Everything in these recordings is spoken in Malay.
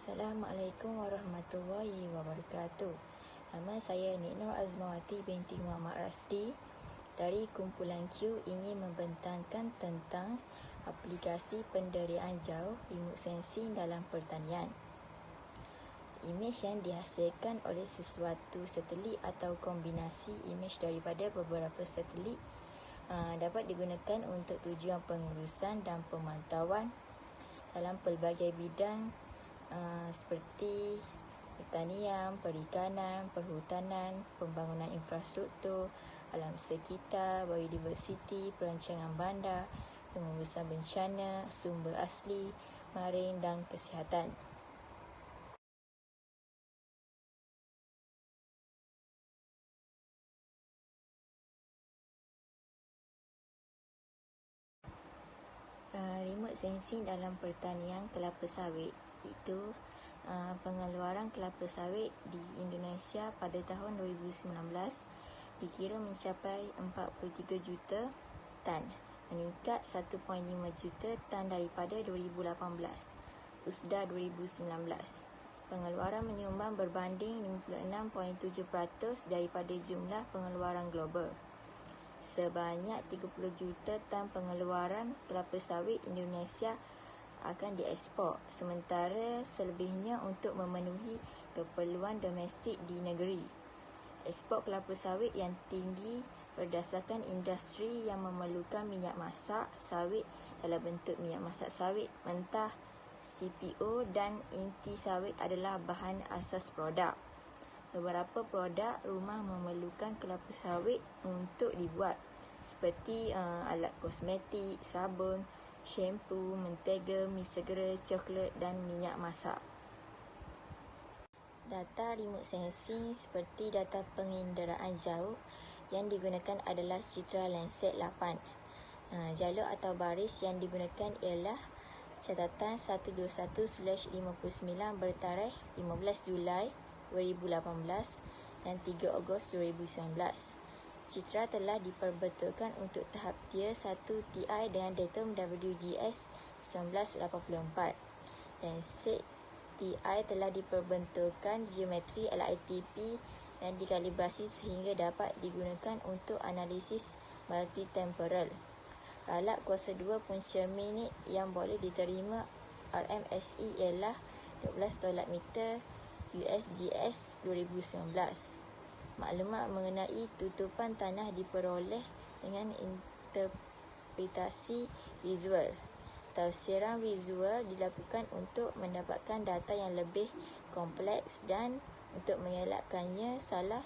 Assalamualaikum warahmatullahi wabarakatuh. Nama saya Nik Nur Azmawati binti Muhammad Rasdi. Dari kumpulan Q ingin membentangkan tentang aplikasi penderiaan jauh remote sensing dalam pertanian. Imej yang dihasilkan oleh sesuatu satelit atau kombinasi imej daripada beberapa satelit dapat digunakan untuk tujuan pengurusan dan pemantauan dalam pelbagai bidang seperti pertanian, perikanan, perhutanan, pembangunan infrastruktur, alam sekitar, biodiversiti, perancangan bandar, pengurusan bencana, sumber asli, marin dan kesihatan. Remote sensing dalam pertanian kelapa sawit itu pengeluaran kelapa sawit di Indonesia pada tahun 2019 dikira mencapai 43 juta tan, meningkat 1.5 juta tan daripada 2018, USDA 2019. Pengeluaran menyumbang berbanding 56.7% daripada jumlah pengeluaran global. Sebanyak 30 juta tan pengeluaran kelapa sawit Indonesia akan diekspor, sementara selebihnya untuk memenuhi keperluan domestik di negeri. Ekspor kelapa sawit yang tinggi berdasarkan industri yang memerlukan minyak masak sawit dalam bentuk minyak masak sawit mentah, CPO dan inti sawit adalah bahan asas produk. Beberapa produk rumah memerlukan kelapa sawit untuk dibuat, seperti alat kosmetik, sabun, shampoo, mentega, mi segera, coklat dan minyak masak. Data remote sensing seperti data penginderaan jauh yang digunakan adalah citra Landsat 8. Jalur atau baris yang digunakan ialah catatan 121/59 bertarikh 15 Julai 2018 dan 3 Ogos 2019. Citra telah diperbetulkan untuk tahap Tier 1 TI dengan datum WGS 1984 dan set TI telah diperbetulkan geometri LITP dan dikalibrasi sehingga dapat digunakan untuk analisis multi-temporal. Alat kuasa 2 punca minit yang boleh diterima RMSE ialah 12 tolak meter USGS 2019. Maklumat mengenai tutupan tanah diperoleh dengan interpretasi visual. Tafsiran visual dilakukan untuk mendapatkan data yang lebih kompleks dan untuk mengelakkannya salah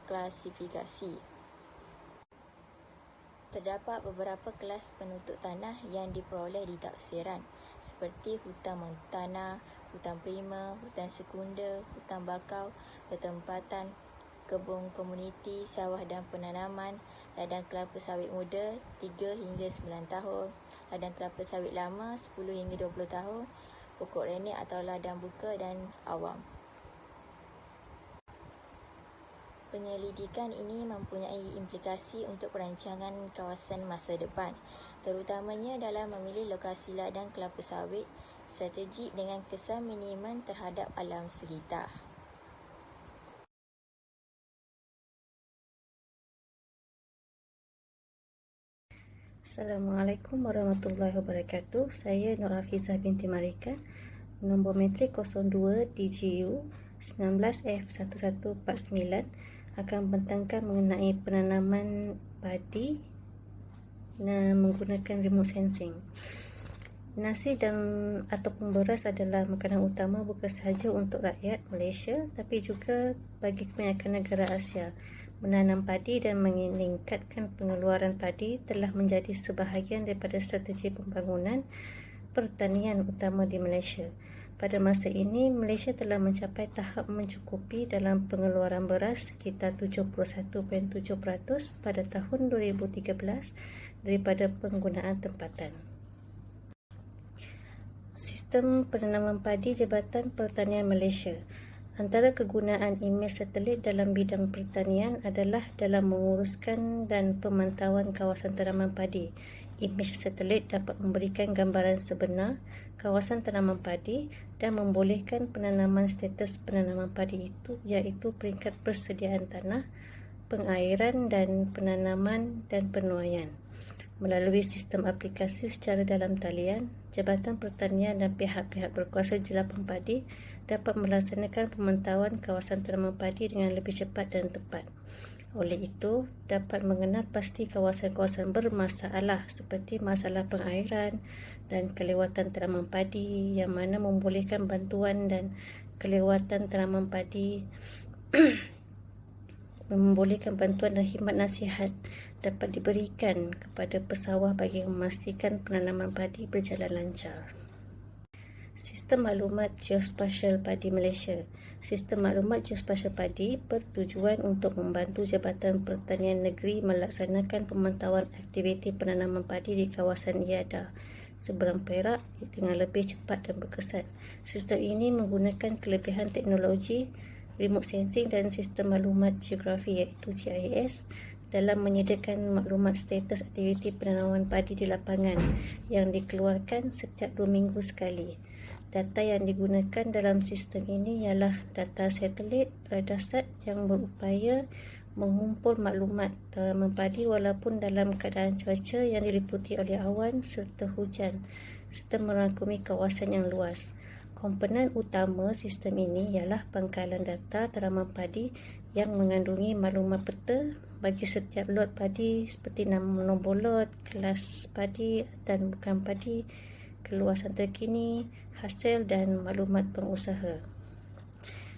klasifikasi. Terdapat beberapa kelas penutup tanah yang diperoleh di tafsiran, seperti hutan montana, hutan primer, hutan sekunder, hutan bakau, ketempatan, kebun komuniti, sawah dan penanaman, ladang kelapa sawit muda 3 hingga 9 tahun, ladang kelapa sawit lama 10 hingga 20 tahun, pokok renek atau ladang buka dan awam. Penyelidikan ini mempunyai implikasi untuk perancangan kawasan masa depan, terutamanya dalam memilih lokasi ladang kelapa sawit strategik dengan kesan minimum terhadap alam sekitar. Assalamualaikum warahmatullahi wabarakatuh. Saya Nur Hafizah binti Marika, nombor metrik 02 DGU 19F1149, akan membentangkan mengenai penanaman padi menggunakan remote sensing. Nasi dan ataupun beras adalah makanan utama bukan sahaja untuk rakyat Malaysia tapi juga bagi kebanyakan negara Asia. Menanam padi dan meningkatkan pengeluaran padi telah menjadi sebahagian daripada strategi pembangunan pertanian utama di Malaysia. Pada masa ini, Malaysia telah mencapai tahap mencukupi dalam pengeluaran beras sekitar 71.7% pada tahun 2013 daripada penggunaan tempatan. Sistem penanaman padi Jabatan Pertanian Malaysia. Antara kegunaan imej satelit dalam bidang pertanian adalah dalam menguruskan dan pemantauan kawasan tanaman padi. imej satelit dapat memberikan gambaran sebenar kawasan tanaman padi dan membolehkan penanaman status penanaman padi itu, iaitu peringkat persediaan tanah, pengairan dan penanaman dan penuaian. Melalui sistem aplikasi secara dalam talian, Jabatan Pertanian dan pihak-pihak berkuasa jelapang padi dapat melaksanakan pemantauan kawasan tanaman padi dengan lebih cepat dan tepat. Oleh itu, dapat mengenal pasti kawasan-kawasan bermasalah seperti masalah pengairan dan kelewatan tanaman padi, yang mana membolehkan bantuan dan kelewatan tanaman padi membolehkan bantuan dan khidmat nasihat dapat diberikan kepada pesawah bagi memastikan penanaman padi berjalan lancar. Sistem Maklumat Geospasial Padi Malaysia. Sistem Maklumat Geospasial Padi bertujuan untuk membantu Jabatan Pertanian Negeri melaksanakan pemantauan aktiviti penanaman padi di kawasan IADA seberang Perak dengan lebih cepat dan berkesan. Sistem ini menggunakan kelebihan teknologi remote sensing dan sistem maklumat geografi iaitu GIS dalam menyediakan maklumat status aktiviti penanaman padi di lapangan yang dikeluarkan setiap 2 minggu sekali. Data yang digunakan dalam sistem ini ialah data satelit Radasat yang berupaya mengumpul maklumat tanaman padi walaupun dalam keadaan cuaca yang diliputi oleh awan serta hujan serta merangkumi kawasan yang luas. Komponen utama sistem ini ialah pangkalan data tanaman padi yang mengandungi maklumat peta bagi setiap lot padi seperti nombor lot, kelas padi dan bukan padi, keluasan terkini, hasil dan maklumat pengusaha.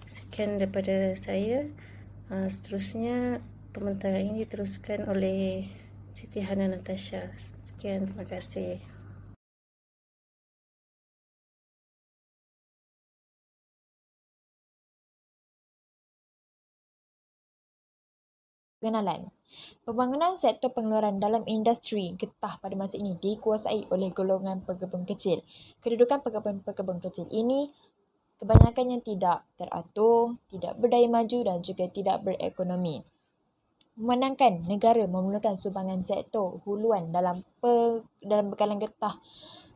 Sekian daripada saya. Seterusnya, pembentaran ini diteruskan oleh Siti Hana Natasha. Sekian, terima kasih. Pengenalan. Pembangunan sektor pengeluaran dalam industri getah pada masa ini dikuasai oleh golongan pekebun kecil. Kedudukan pekebun kecil ini kebanyakannya tidak teratur, tidak berdaya maju dan juga tidak berekonomi. Memandangkan negara memerlukan sumbangan sektor huluan dalam bekalan getah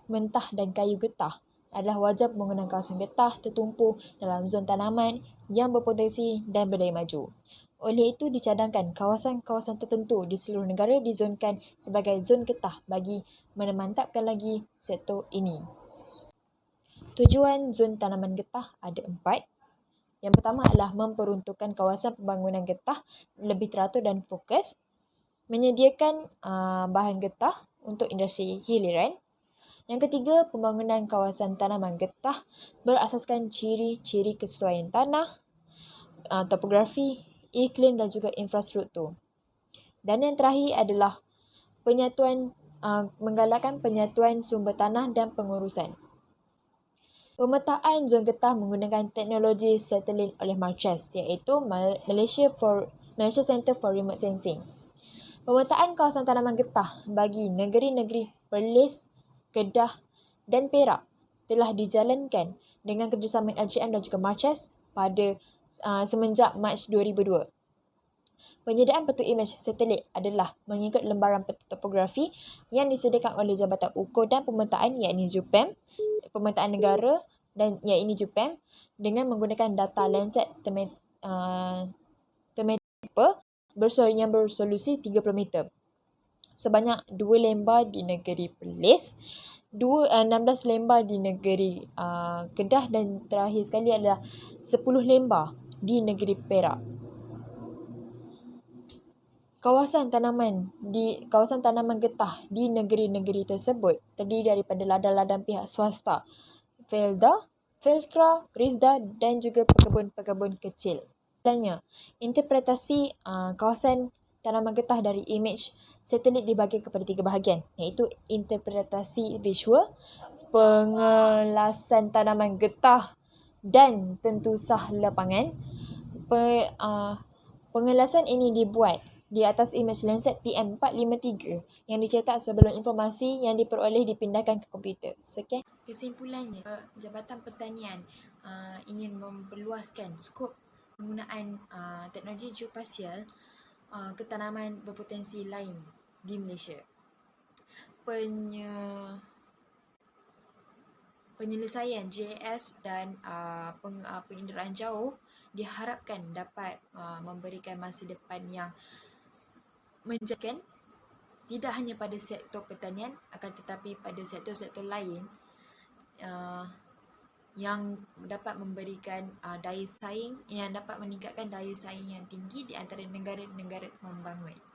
mentah dan kayu getah, adalah wajib menggunakan kawasan getah tertumpu dalam zon tanaman yang berpotensi dan berdaya maju. Oleh itu, dicadangkan kawasan-kawasan tertentu di seluruh negara dizonkan sebagai zon getah bagi memantapkan lagi sektor ini. Tujuan zon tanaman getah ada 4. Yang pertama adalah memperuntukkan kawasan pembangunan getah lebih teratur dan fokus, menyediakan bahan getah untuk industri hiliran. Yang ketiga, pembangunan kawasan tanaman getah berasaskan ciri-ciri kesesuaian tanah, topografi, iklim dan juga infrastruktur. Dan yang terakhir adalah menggalakkan penyatuan sumber tanah dan pengurusan. Pemetaan zon getah menggunakan teknologi satelit oleh Marches, iaitu Malaysia Centre for Remote Sensing. Pemetaan kawasan tanaman getah bagi negeri-negeri Perlis, Kedah dan Perak telah dijalankan dengan kerjasama LGM dan juga Marches pada semenjak Mac 2002. Penyediaan peta imej satelit adalah mengikut lembaran peta topografi yang disediakan oleh Jabatan Ukur dan Pemetaan iaitu JUPEM, Pemetaan Negara dan iaitu JUPEM dengan menggunakan data Landsat yang bersolusi 30 meter. Sebanyak 2 lembar di negeri Perlis, 16 lembar di negeri Kedah dan terakhir sekali adalah 10 lembar di negeri Perak. Kawasan tanaman getah di negeri-negeri tersebut terdiri daripada ladang-ladang pihak swasta, Felda, Felkra, Rizda dan juga pekebun-pekebun kecil. Selanjutnya, interpretasi kawasan tanaman getah dari imej satelit dibagi kepada 3 bahagian, iaitu interpretasi visual, pengelasan tanaman getah dan tentu sah lapangan. Pengelasan ini dibuat di atas imej Landsat TM453 yang dicetak sebelum informasi yang diperoleh dipindahkan ke komputer. Sekian. Kesimpulannya, Jabatan Pertanian ingin memperluaskan skop penggunaan teknologi geospasial ke tanaman berpotensi lain di Malaysia. penyelesaian GIS dan penginderaan jauh diharapkan dapat memberikan masa depan yang menjanjikan, tidak hanya pada sektor pertanian akan tetapi pada sektor-sektor lain yang dapat memberikan daya saing, yang dapat meningkatkan daya saing yang tinggi di antara negara-negara membangun.